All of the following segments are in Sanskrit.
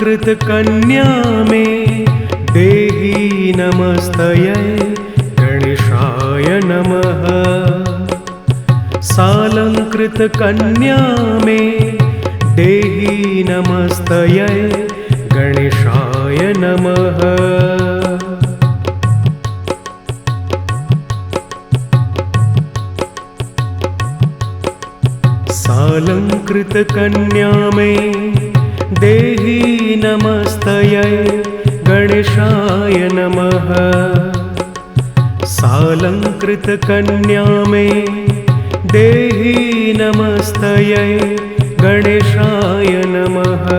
सालंकृत कन्या में देहि नमस्तये गणेशाय नमः। सालंकृत कन्या में देहि नमस्तये गणेशाय नमः। सालंकृत कन्या में देहि नमस्तये गणेशाय नमः। सालंकृत कन्या में देहि नमस्तये गणेशाय नमः।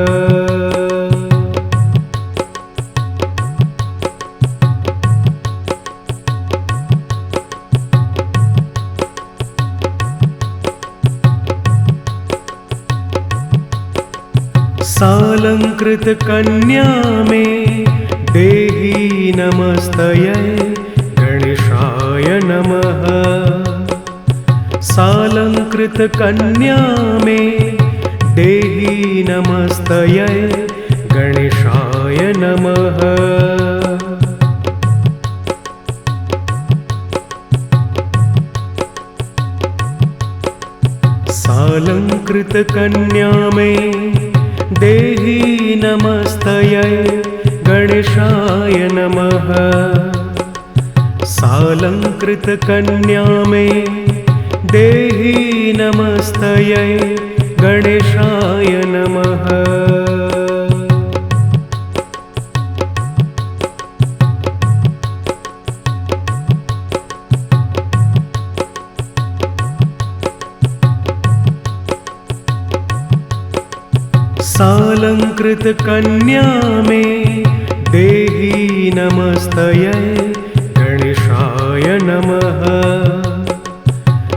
सालंकृत कन्या में देहि नमस्तये गणेशाय नमः। सालंकृत कन्या में देहि नमस्तये गणेशाय नमः। सालंकृत कन्या में देहि नमस्तये गणेशाय नमः। सालंकृत कन्या में देहि नमस्तये गणेशाय नमः। सालंकृत कन्या में देहि नमस्तये गणेशाय नमः।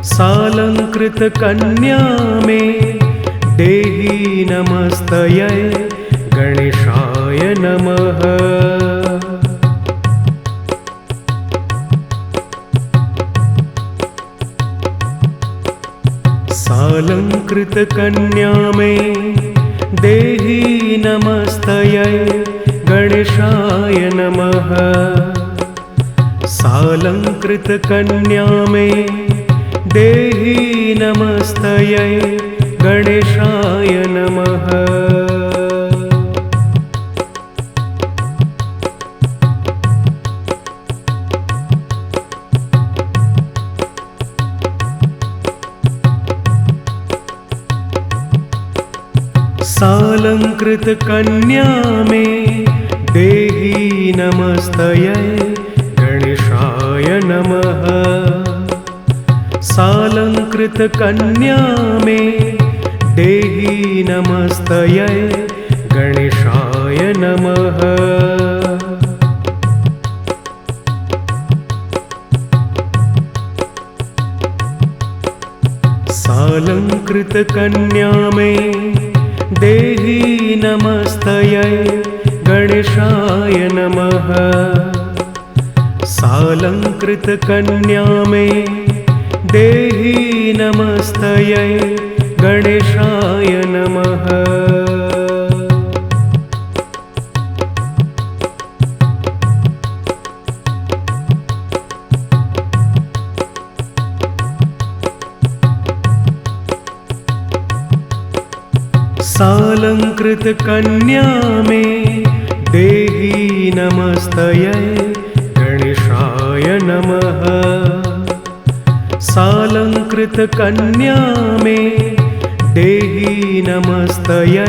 सालंकृत कन्या में देहि नमस्तये गणेशाय नमः। सालंकृत कन्या में देहि नमस्तये गणेशाय नमः। सालंकृत कन्या में देहि नमस्तये गणेशाय नमः। सालंकृत कन्या में देहि नमस्तये गणेशाय नमः। सालंकृत कन्या में देहि नमस्तये गणेशाय नमः। सालंकृत कन्या में देहि नमस्तये गणेशाय नमः। सालंकृत कन्या में देहि नमस्तये गणेशाय नमः। सालंकृत कन्या में देहि नमस्तये गणेशाय नमः। सालंकृत कन्या में देहि नमस्तये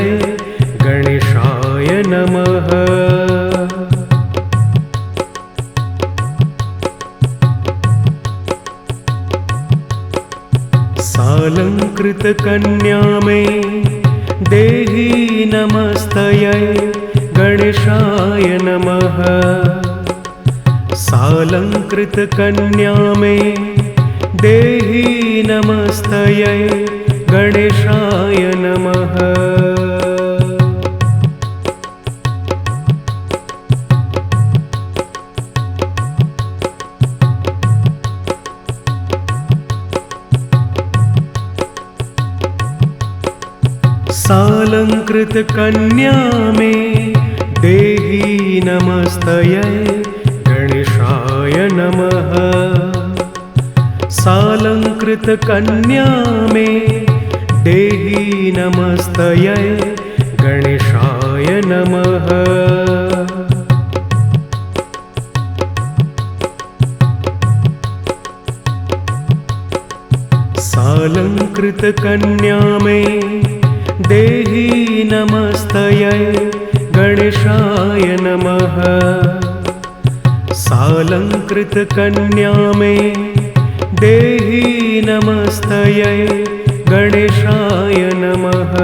गणेशाय नमः। सालंकृत कन्या में देहि नमस्तये गणेशाय नमः। सालंकृत कन्या में देहि नमस्तये गणेशाय नमः। सालंकृत कन्या में नमस्तयै गणेशाय नमः। सालंकृतकन्या मे देहि नमस्तयै गणेशाय नमः। सालंकृतकन्या मे देहि नमस्तयै गणेशाय नमः। सालंकृतकन्या मे देहि नमस्तयै गणेशाय नमः।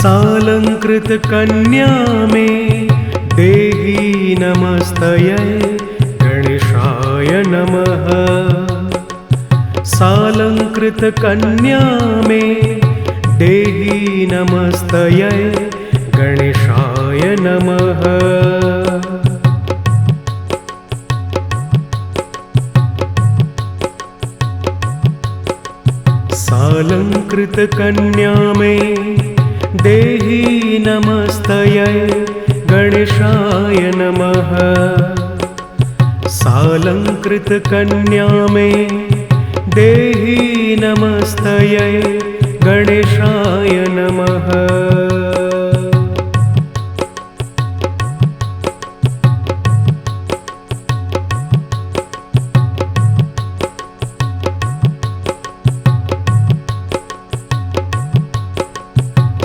सालंकृतकन्या मे देहि नमस्तयै गणेशाय नमः। सालंकृतकन्या मे देहि नमस्तयै गणेशाय नमः। सालंकृतकन्या मे देहि नमस्तयै गणेशाय नमः। सालंकृतकन्या मे देहि नमस्तयै गणेशाय नमः।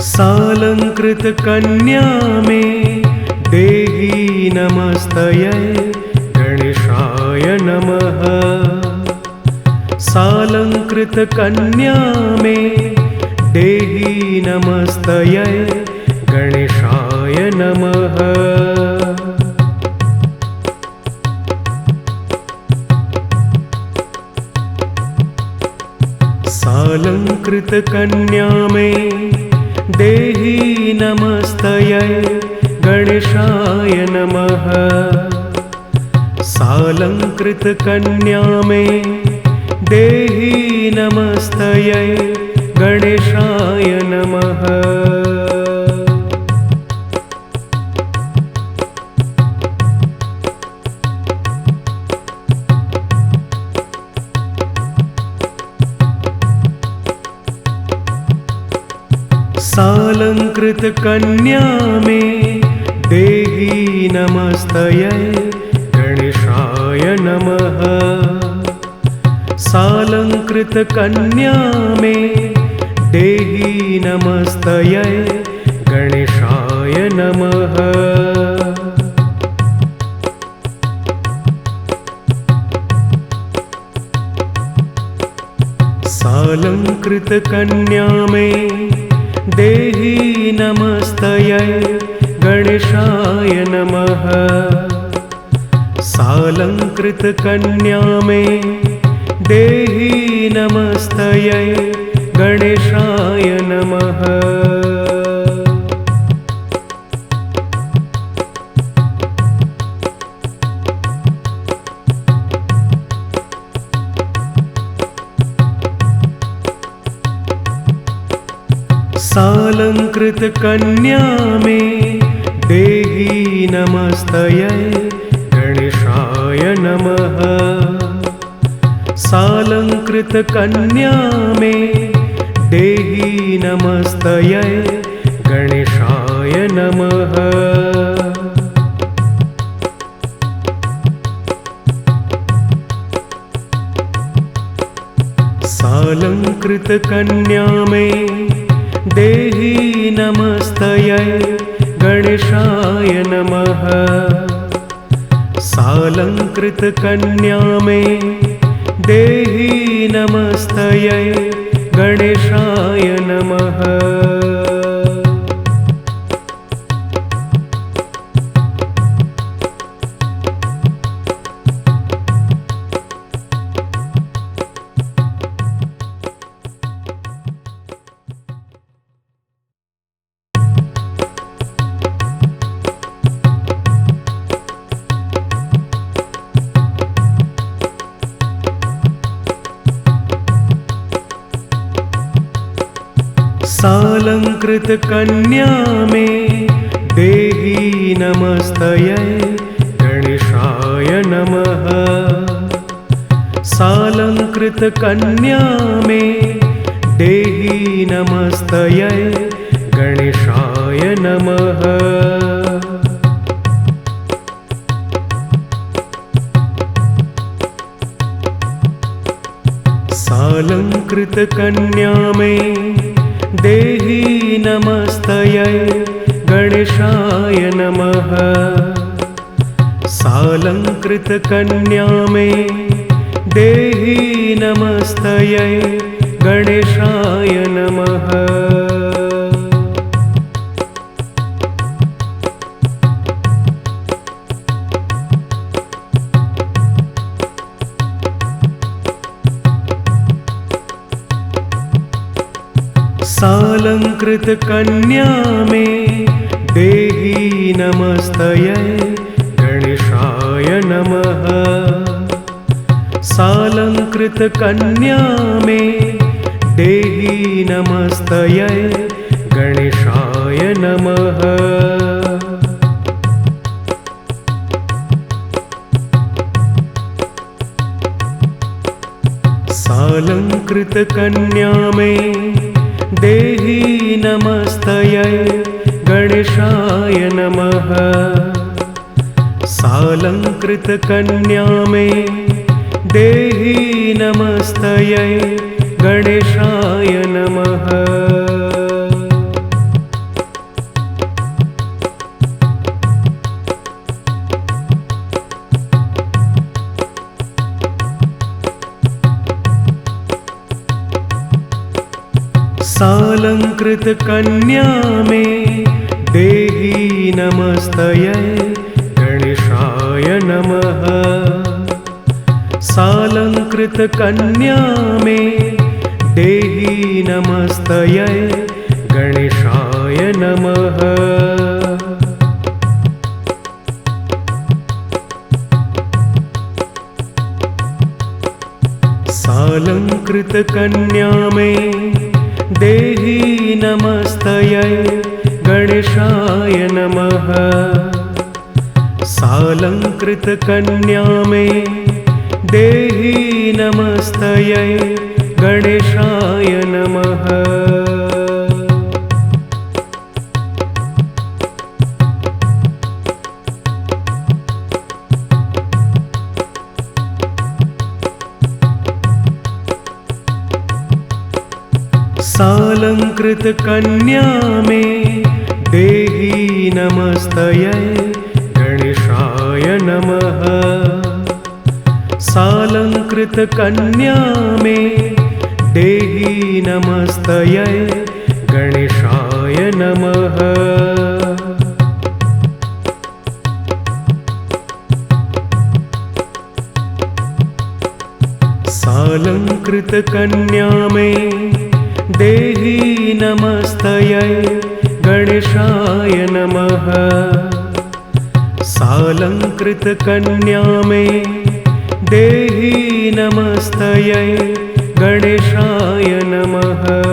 सालंकृतकन्या मे देहि नमस्तयै गणेशाय नमः। सालंकृतकन्या मे देहि नमस्तयै गणेशाय नमः। सालंकृतकन्या मे देहि नमस्तयै गणेशाय नमः। सालंकृतकन्या मे देहि नमस्तयै गणेशाय नमः। सालंकृतकन्या मे देहि नमस्तयै गणेशाय नमः। सालंकृतकन्या मे देहि नमस्तयै गणेशाय नमः। सालंकृतकन्या मे देहि नमस्तयै गणेशाय नमः। सालंकृतकन्या मे देहि नमस्तयै गणेशाय नमः। सालंकृतकन्या मे देहि नमस्तयै गणेशाय नमः। सालंकृतकन्या मे देहि नमस्तयै गणेशाय नमः। सालंकृतकन्या मे देहि नमस्तयै गणेशाय नमः। सालंकृतकन्या मे देहि नमस्तयै गणेशाय नमः। सालंकृतकन्या मे देहि नमस्तयै गणेशाय नमः। सालंकृतकन्या मे देहि नमस्तयै गणेशाय नमः। सालंकृतकन्या मे देहि नमस्तयै गणेशाय नमः। सालंकृतकन्या मे देहि नमस्तयै गणेशाय नमः। सालंकृतकन्या मे देहि नमस्तयै गणेशाय नमः। सालंकृतकन्या मे देहि नमस्तयै गणेशाय नमः। सालंकृतकन्या मे देहि नमस्तयै गणेशाय नमः। सालंकृतकन्या मे देहि नमस्तयै गणेशाय नमः। सालंकृतकन्या मे देहि नमस्तयै गणेशाय नमः। सालंकृतकन्या मे देहि नमस्तयै गणेशाय नमः। सालंकृतकन्या मे देहि नमस्तयै गणेशाय नमः। सालंकृतकन्या मे देहि नमस्तयै गणेशाय नमः। सालंकृतकन्या मे देहि नमस्तयै गणेशाय नमः। सालंकृतकन्या मे देहि नमस्तयै गणेशाय नमः। सालंकृतकन्या मे देहि नमस्तयै गणेशाय नमः। सालंकृतकन्या मे देहि नमस्तयै गणेशाय नमः।